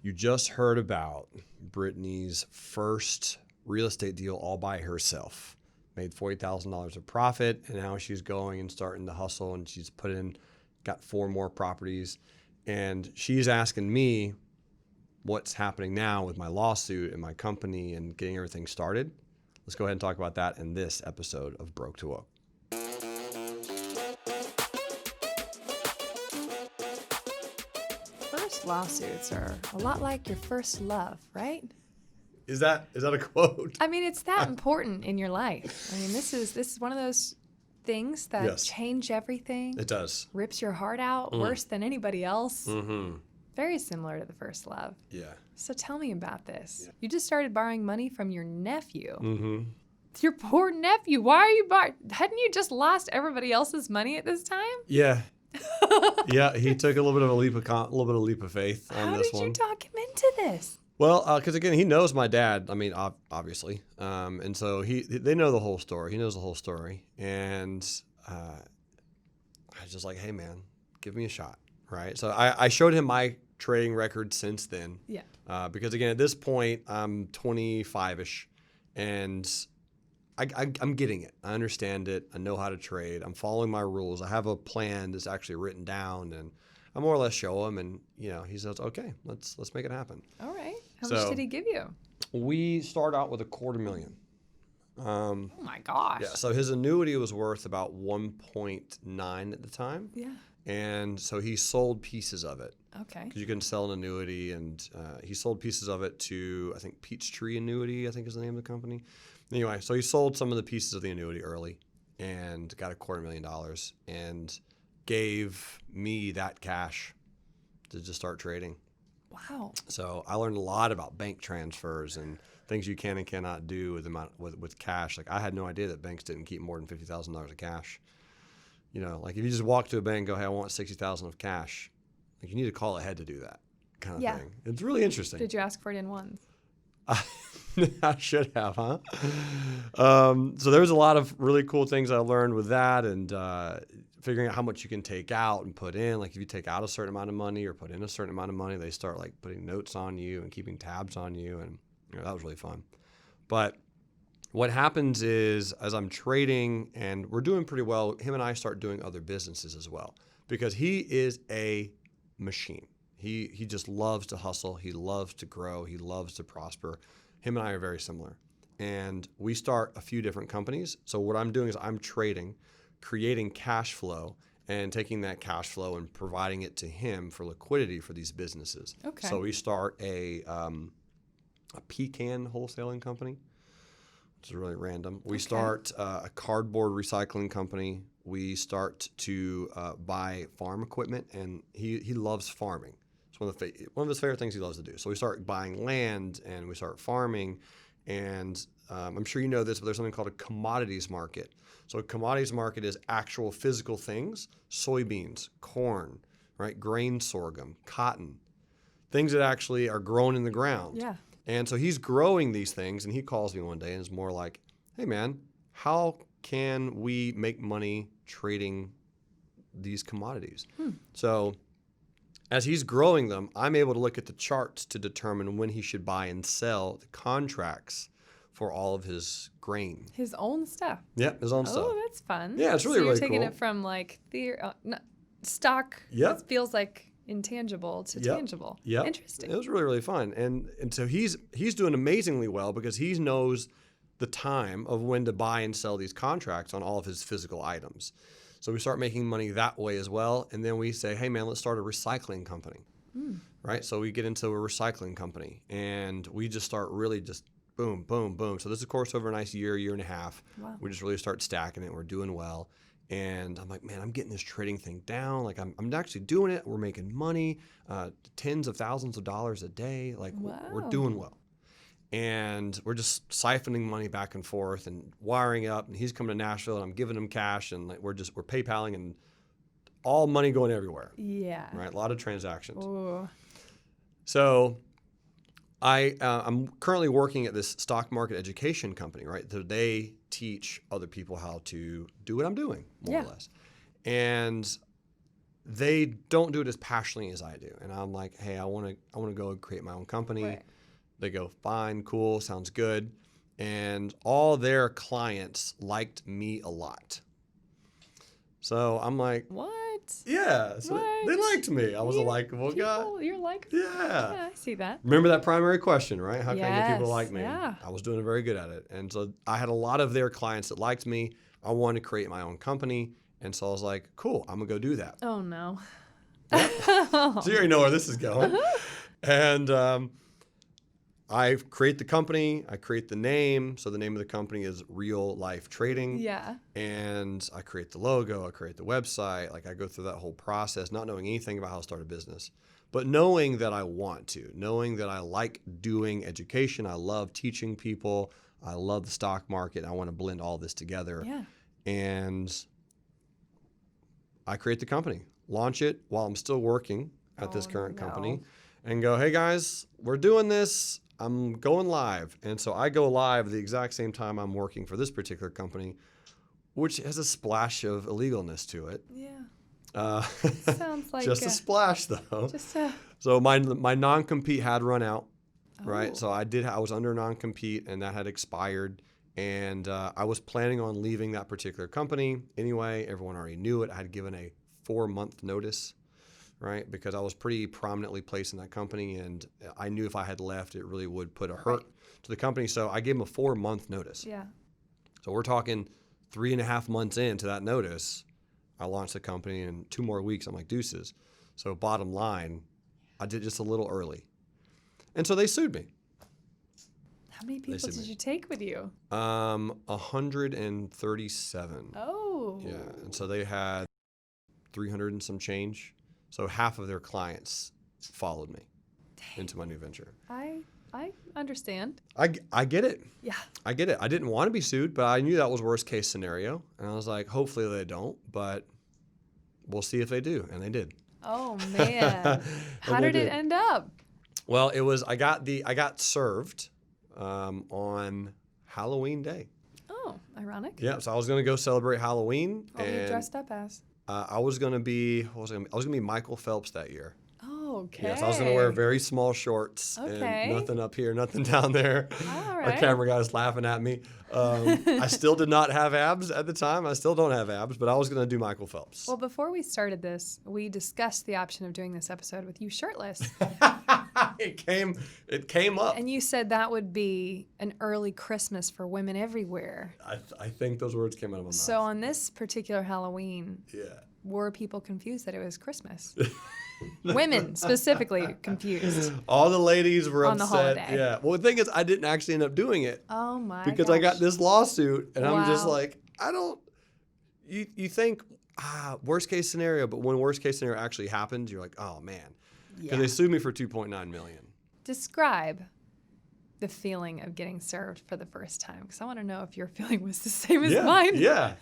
You just heard about Britney's first real estate deal all by herself. Made $40,000 of profit, and now she's going and starting to hustle, and she's got 4 more properties. And she's asking me what's happening now with my lawsuit and my company and getting everything started. Let's go ahead and talk about that in this episode of Broke to Woke. First lawsuits are a lot like your first love, right? Is that a quote? I mean, it's that important in your life. I mean, this is one of those things that change everything. It does. Rips your heart out worse than anybody else. Mm-hmm. Very similar to the first love. Yeah. So tell me about this. Yeah. You just started borrowing money from your nephew. Mm-hmm. Your poor nephew. Why are you borrowing? Hadn't you just lost everybody else's money at this time? Yeah. Yeah, he took a little bit of a leap of faith on this one. How did you talk him into this? Well, because again, he knows my dad. I mean, obviously, and so they know the whole story. He knows the whole story, and I was just like, "Hey, man, give me a shot." Right. So I showed him my trading record since then. Yeah. Because again, at this point, I'm 25-ish, and I'm getting it. I understand it. I know how to trade. I'm following my rules. I have a plan that's actually written down, and I more or less show him, and he says, "Okay, let's make it happen." All right. How much did he give you? We start out with $250,000. Oh my gosh. Yeah. So his annuity was worth about 1.9 at the time. Yeah. And so he sold pieces of it. Okay. Because you can sell an annuity, and he sold pieces of it to, I think, Peachtree Annuity, I think is the name of the company. Anyway, so he sold some of the pieces of the annuity early and got $250,000 and gave me that cash to just start trading. Wow. So I learned a lot about bank transfers and things you can and cannot do with cash. Like, I had no idea that banks didn't keep more than $50,000 of cash. Like if you just walk to a bank and go, "Hey, I want $60,000 of cash," like you need to call ahead to do that kind of thing. It's really interesting. Did you ask for it in ones? I should have, huh? So there was a lot of really cool things I learned with that, and figuring out how much you can take out and put in. Like if you take out a certain amount of money or put in a certain amount of money, they start like putting notes on you and keeping tabs on you, and that was really fun. But what happens is, as I'm trading and we're doing pretty well, him and I start doing other businesses as well, because he is a machine. He just loves to hustle. He loves to grow. He loves to prosper. Him and I are very similar. And we start a few different companies. So what I'm doing is I'm trading, creating cash flow, and taking that cash flow and providing it to him for liquidity for these businesses. Okay. So we start a pecan wholesaling company, which is really random. We start a cardboard recycling company. We start to buy farm equipment, and he loves farming. It's one of his favorite things he loves to do. So we start buying land, and we start farming, and I'm sure you know this, but there's something called a commodities market. So a commodities market is actual physical things: soybeans, corn, right, grain sorghum, cotton, things that actually are grown in the ground. Yeah. And so he's growing these things, and he calls me one day and is more like, "Hey, man, how can we make money trading these commodities?" So as he's growing them, I'm able to look at the charts to determine when he should buy and sell the contracts for all of his grain. His own stuff. Yeah, his own stuff. Oh, that's fun. Yeah, it's really, so you're really taking cool. it from like stock. Yep. It feels like intangible to tangible. Yeah. Interesting. It was really, really fun. And so he's doing amazingly well because he knows the time of when to buy and sell these contracts on all of his physical items. So we start making money that way as well. And then we say, "Hey, man, let's start a recycling company." Right? So we get into a recycling company, and we just start really just boom, boom, boom. So this is, of course, over a nice year and a half. Wow. We just really start stacking it. We're doing well. And I'm like, "Man, I'm getting this trading thing down. Like I'm actually doing it. We're making money, tens of thousands of dollars a day. Like we're doing well." And we're just siphoning money back and forth and wiring up. And he's coming to Nashville, and I'm giving him cash, and like we're PayPaling, and all money going everywhere. Yeah. Right. A lot of transactions. Ooh. So I'm currently working at this stock market education company. Right. So they teach other people how to do what I'm doing, more or less. And they don't do it as passionately as I do. And I'm like, hey, I want to go and create my own company. Right. They go, fine, cool, sounds good. And all their clients liked me a lot. So I'm like, what? Yeah. So what? they liked me. I was a likable guy. You're likable. Yeah. I see that. Remember that primary question, right? How can I get people to like me? Yeah. I was doing very good at it. And so I had a lot of their clients that liked me. I wanted to create my own company. And so I was like, cool, I'm going to go do that. Oh, no. Yep. So you already know where this is going. And I create the company. I create the name. So the name of the company is Real Life Trading. Yeah. And I create the logo. I create the website. Like I go through that whole process, not knowing anything about how to start a business, but knowing that I want to, knowing that I like doing education. I love teaching people. I love the stock market. I want to blend all this together. Yeah. And I create the company, launch it while I'm still working at this current company, and go, hey guys, we're doing this. I'm going live. And so I go live the exact same time I'm working for this particular company, which has a splash of illegalness to it. Yeah. Sounds like just a splash though. Just So my non-compete had run out, right? Oh. So I was under non-compete and that had expired. And I was planning on leaving that particular company anyway. Everyone already knew it. I had given a 4-month notice, right? Because I was pretty prominently placed in that company, and I knew if I had left, it really would put a hurt to the company. So I gave them a 4-month notice. Yeah. So we're talking 3.5 months into that notice, I launched the company, and 2 more weeks, I'm like, deuces. So bottom line, I did just a little early. And so they sued me. How many people did you take with you? 137. Oh. Yeah, and so they had 300 and some change. So half of their clients followed me into my new venture. I understand. I get it. Yeah. I get it. I didn't want to be sued, but I knew that was worst case scenario. And I was like, hopefully they don't, but we'll see if they do. And they did. Oh, man. How did it end up? Well, it was, I got served on Halloween Day. Oh, ironic. Yeah, so I was going to go celebrate Halloween. What were you dressed up as? I was going to be Michael Phelps that year. Oh, okay. Yes, I was going to wear very small shorts and nothing up here, nothing down there. All right. Our camera guy was laughing at me. I still did not have abs at the time. I still don't have abs, but I was going to do Michael Phelps. Well, before we started this, we discussed the option of doing this episode with you shirtless. It came up. And you said that would be an early Christmas for women everywhere. I think those words came out of my mouth. So on this particular Halloween, yeah, were people confused that it was Christmas? Women specifically confused. All the ladies were on upset. The holiday. Yeah. Well, the thing is, I didn't actually end up doing it. Oh my! Because gosh. I got this lawsuit, and wow. I'm just like, I don't. You think worst case scenario, but when worst case scenario actually happens, you're like, oh man, because they sued me for $2.9 million. Describe the feeling of getting served for the first time, because I want to know if your feeling was the same as mine. Yeah.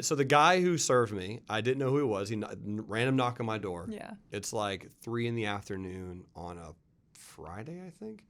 So the guy who served me, I didn't know who he was. He random knock on my door. Yeah. It's like 3 p.m. on a Friday, I think.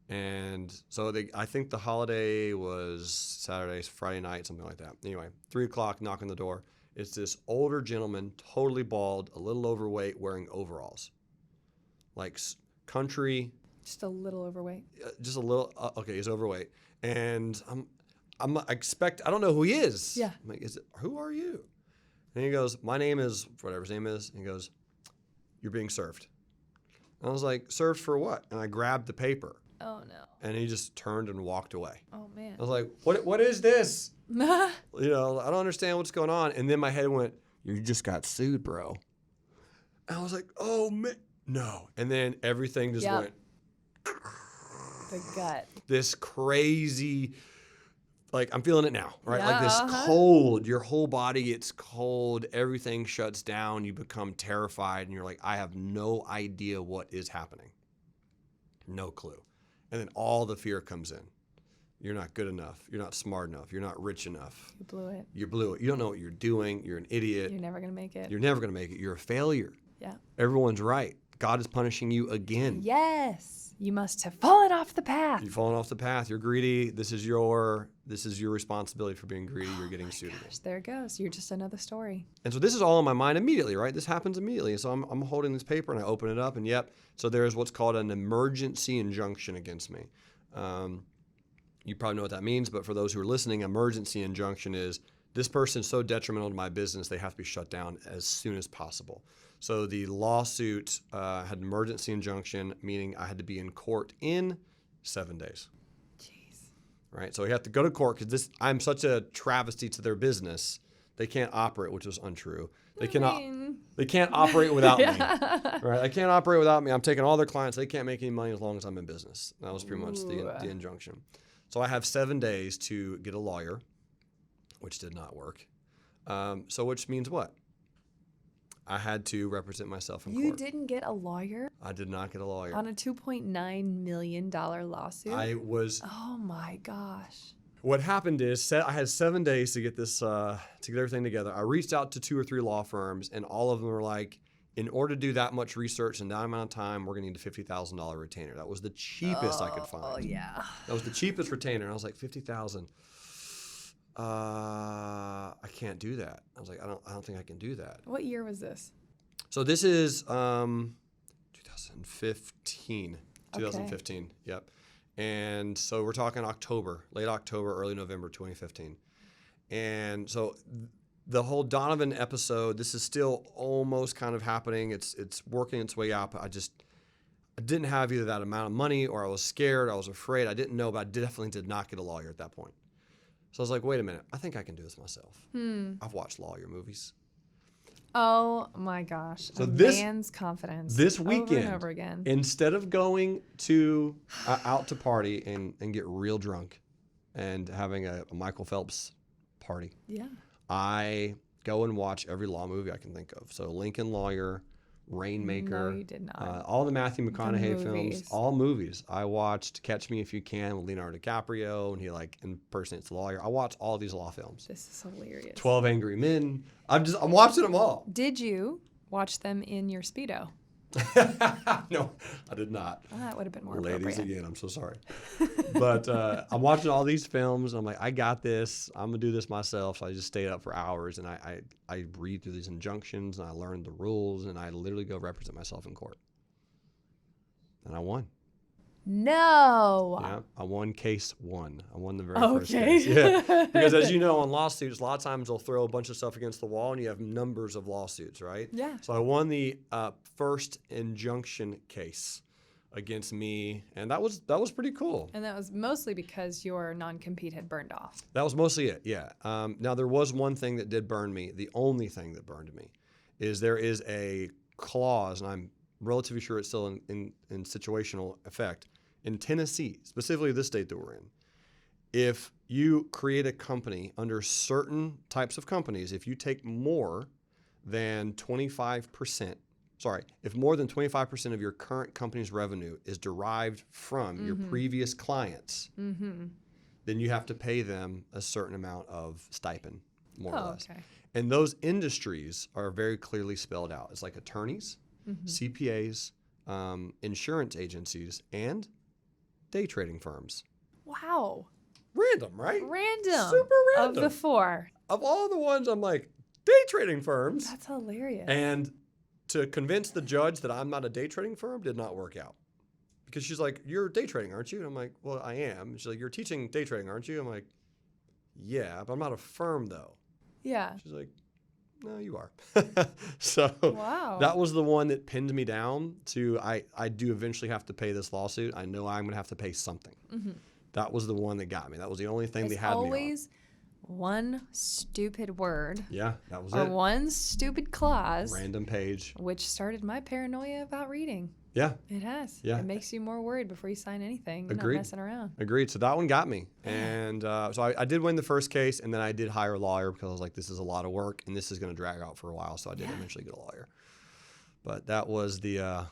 And so I think the holiday was Saturday, Friday night, something like that. Anyway, 3 o'clock, knock on the door. It's this older gentleman, totally bald, a little overweight, wearing overalls. Like country. Just a little overweight. Just a little. Okay, he's overweight. And I don't know who he is. Yeah. I'm like, who are you? And he goes, my name is, whatever his name is. And he goes, you're being served. And I was like, served for what? And I grabbed the paper. Oh, no. And he just turned and walked away. Oh, man. I was like, what is this? I don't understand what's going on. And then my head went, you just got sued, bro. And I was like, oh, man. No. And then everything just went. The gut. This crazy, like I'm feeling it now, right? Yeah, like this cold, your whole body gets cold, everything shuts down, you become terrified, and you're like, I have no idea what is happening. No clue. And then all the fear comes in. You're not good enough. You're not smart enough. You're not rich enough. You blew it. You blew it. You don't know what you're doing. You're an idiot. You're never going to make it. You're never going to make it. You're a failure. Yeah. Everyone's right. God is punishing you again. Yes. You must have fallen off the path. You've fallen off the path. You're greedy. This is your responsibility for being greedy. You're getting sued. Gosh, there it goes. You're just another story. And so this is all in my mind immediately, right? This happens immediately. So I'm holding this paper and I open it up, and yep. So there's what's called an emergency injunction against me. You probably know what that means, but for those who are listening, emergency injunction is this person is so detrimental to my business, they have to be shut down as soon as possible. So the lawsuit had an emergency injunction, meaning I had to be in court in 7 days. Jeez. Right? So we have to go to court because I'm such a travesty to their business. They can't operate, which was untrue. They can't operate without me. Right? They can't operate without me. I'm taking all their clients. They can't make any money as long as I'm in business. That was pretty much the injunction. So I have 7 days to get a lawyer, which did not work. So which means what? I had to represent myself in court. You didn't get a lawyer? I did not get a lawyer. On a $2.9 million lawsuit? Oh my gosh. What happened is I had 7 days to get this, to get everything together. I reached out to 2 or 3 law firms, and all of them were like, in order to do that much research in that amount of time, we're going to need a $50,000 retainer. That was the cheapest I could find. Oh, yeah. That was the cheapest retainer. And I was like, $50,000. I can't do that. I was like, I don't think I can do that. What year was this? So this is 2015. 2015. Okay. Yep. And so we're talking October, late October, early November 2015. And so the whole Donovan episode, this is still almost kind of happening. It's working its way out. But I didn't have either that amount of money, or I was scared, I was afraid. I didn't know, but I definitely did not get a lawyer at that point. So I was like, wait a minute, I think I can do this myself. I've watched lawyer movies. Oh my gosh. So man's confidence. This weekend, over and over again. Instead of going to out to party and get real drunk and having a Michael Phelps party, I go and watch every law movie I can think of. So Lincoln Lawyer, Rainmaker. No, you did not. All the Matthew McConaughey films, all movies. I watched Catch Me If You Can with Leonardo DiCaprio, and he impersonates the lawyer. I watched all these law films. This is hilarious. 12 Angry Men. I'm watching them all. Did you watch them in your Speedo? No, I did not. Well, that would have been more Ladies appropriate. again, I'm so sorry. But I'm watching all these films. And I'm like, I got this. I'm going to do this myself. So I just stayed up for hours, and I read through these injunctions, and I learned the rules, and I literally go represent myself in court. And I won. No. Yeah, I won case 1. I won the very first case. Yeah, because as you know, on lawsuits, a lot of times they'll throw a bunch of stuff against the wall, and you have numbers of lawsuits, right? Yeah. So I won the first injunction case against me, and that was pretty cool. And that was mostly because your non-compete had burned off. That was mostly it, yeah. Now, there was one thing that did burn me. The only thing that burned me is there is a clause, and I'm relatively sure it's still in situational effect, in Tennessee, specifically this state that we're in. If you create a company under certain types of companies, if you take more than 25%, if more than 25% of your current company's revenue is derived from your previous clients, then you have to pay them a certain amount of stipend, more or less. Okay. And those industries are very clearly spelled out. It's like attorneys, CPAs, insurance agencies, and day trading firms. Wow. Random, right? Random. Super random. Of the 4. Of all the ones, I'm like, day trading firms. That's hilarious. And to convince the judge that I'm not a day trading firm did not work out. Because she's like, you're day trading, aren't you? And I'm like, well, I am. And she's like, you're teaching day trading, aren't you? I'm like, yeah, but I'm not a firm, though. Yeah. She's like, no, you are. So wow. That was the one that pinned me down to, I do eventually have to pay this lawsuit. I know I'm going to have to pay something. That was the one that got me. That was the only thing they had me on. Always one stupid word. Yeah, that was or it. Or one stupid clause. Random page. Which started my paranoia about reading. Yeah. It has. Yeah. It makes you more worried before you sign anything. You're Agreed. Not messing around. Agreed. So that one got me. And so I did win the first case, and then I did hire a lawyer because I was like, this is a lot of work, and this is going to drag out for a while. So I did eventually get a lawyer. But that was the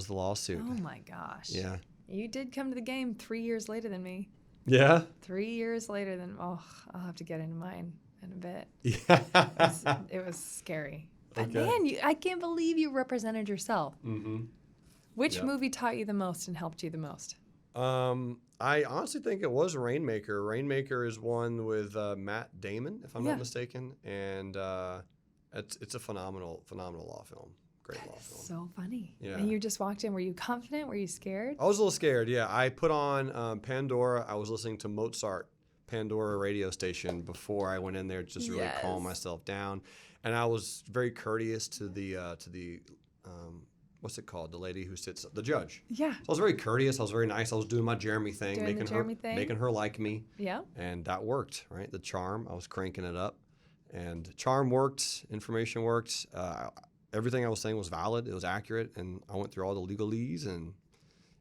lawsuit. Oh, my gosh. Yeah. You did come to the game 3 years later than me. Yeah? 3 years later than, I'll have to get into mine in a bit. Yeah. It was scary. But Okay. man, I can't believe you represented yourself. Which movie taught you the most and helped you the most? I honestly think it was Rainmaker. Rainmaker is one with Matt Damon, if I'm not mistaken, and it's a phenomenal law film. Great law film. So funny. Yeah. And you just walked in. Were you confident? Were you scared? I was a little scared. Yeah, I put on Pandora. I was listening to Mozart Pandora radio station before I went in there, just really calm myself down, and I was very courteous to the what's it called? The lady who sits, the judge. Yeah. So I was very courteous. I was very nice. I was doing my Jerremy thing, making her like me. Yeah. And that worked, right? The charm, I was cranking it up, and charm worked. Information worked. Everything I was saying was valid. It was accurate, and I went through all the legalese, and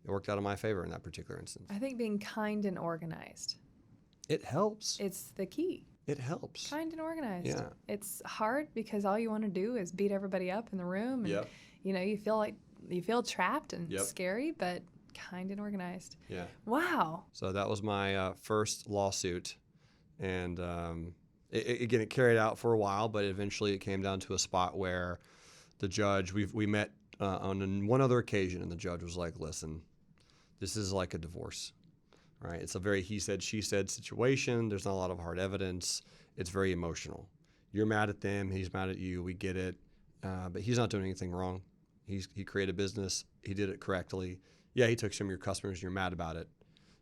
it worked out in my favor in that particular instance. I think being kind and organized. It helps. It's the key. It helps. Kind and organized. Yeah. It's hard because all you want to do is beat everybody up in the room. And, you feel trapped and scary, but kind and organized. Yeah. Wow. So that was my first lawsuit. And it carried out for a while, but eventually it came down to a spot where the judge, we met on one other occasion, and the judge was like, listen, this is like a divorce. Right? It's a very he said, she said situation. There's not a lot of hard evidence. It's very emotional. You're mad at them. He's mad at you. We get it. But he's not doing anything wrong. He created a business. He did it correctly. Yeah, he took some of your customers, and you're mad about it.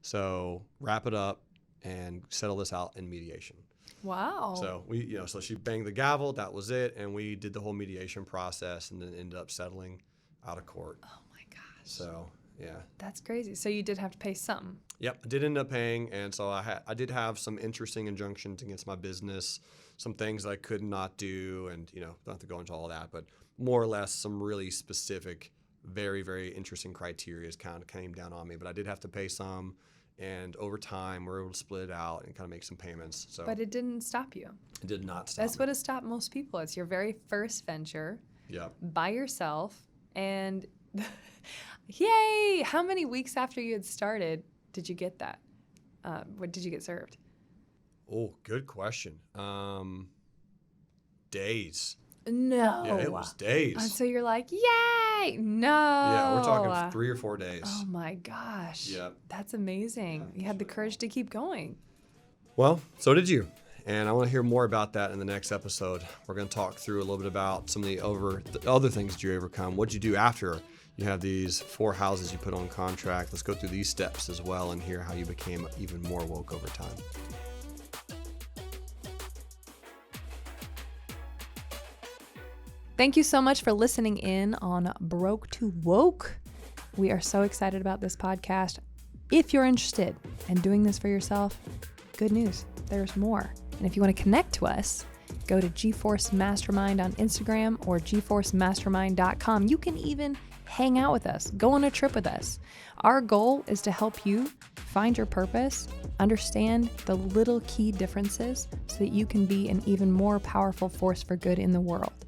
So wrap it up and settle this out in mediation. Wow. So so she banged the gavel. That was it. And we did the whole mediation process and then ended up settling out of court. Oh, my gosh. So... yeah. That's crazy. So you did have to pay something. Yep, I did end up paying, and so I did have some interesting injunctions against my business, some things I could not do, and don't have to go into all that, but more or less some really specific, very, very interesting criteria kind of came down on me. But I did have to pay some, and over time we were able to split it out and kind of make some payments. So. But it didn't stop you. It did not stop. That's what has stopped most people. It's your very first venture. Yep. By yourself, and. Yay! How many weeks after you had started did you get that? What did you get served? Oh, good question. Days. No. Yeah, it was days. And so you're like, yay! No. Yeah, we're talking 3 or 4 days. Oh my gosh. Yep. That's amazing. You had the courage to keep going. Well, so did you. And I want to hear more about that in the next episode. We're going to talk through a little bit about some of the other things that you overcome. What'd you do after you have these 4 houses you put on contract? Let's go through these steps as well and hear how you became even more woke over time. Thank you so much for listening in on Broke to Woke. We are so excited about this podcast. If you're interested in doing this for yourself, good news, there's more. And if you want to connect to us, go to GeForce Mastermind on Instagram or GeForceMastermind.com. You can even hang out with us, go on a trip with us. Our goal is to help you find your purpose, understand the little key differences so that you can be an even more powerful force for good in the world.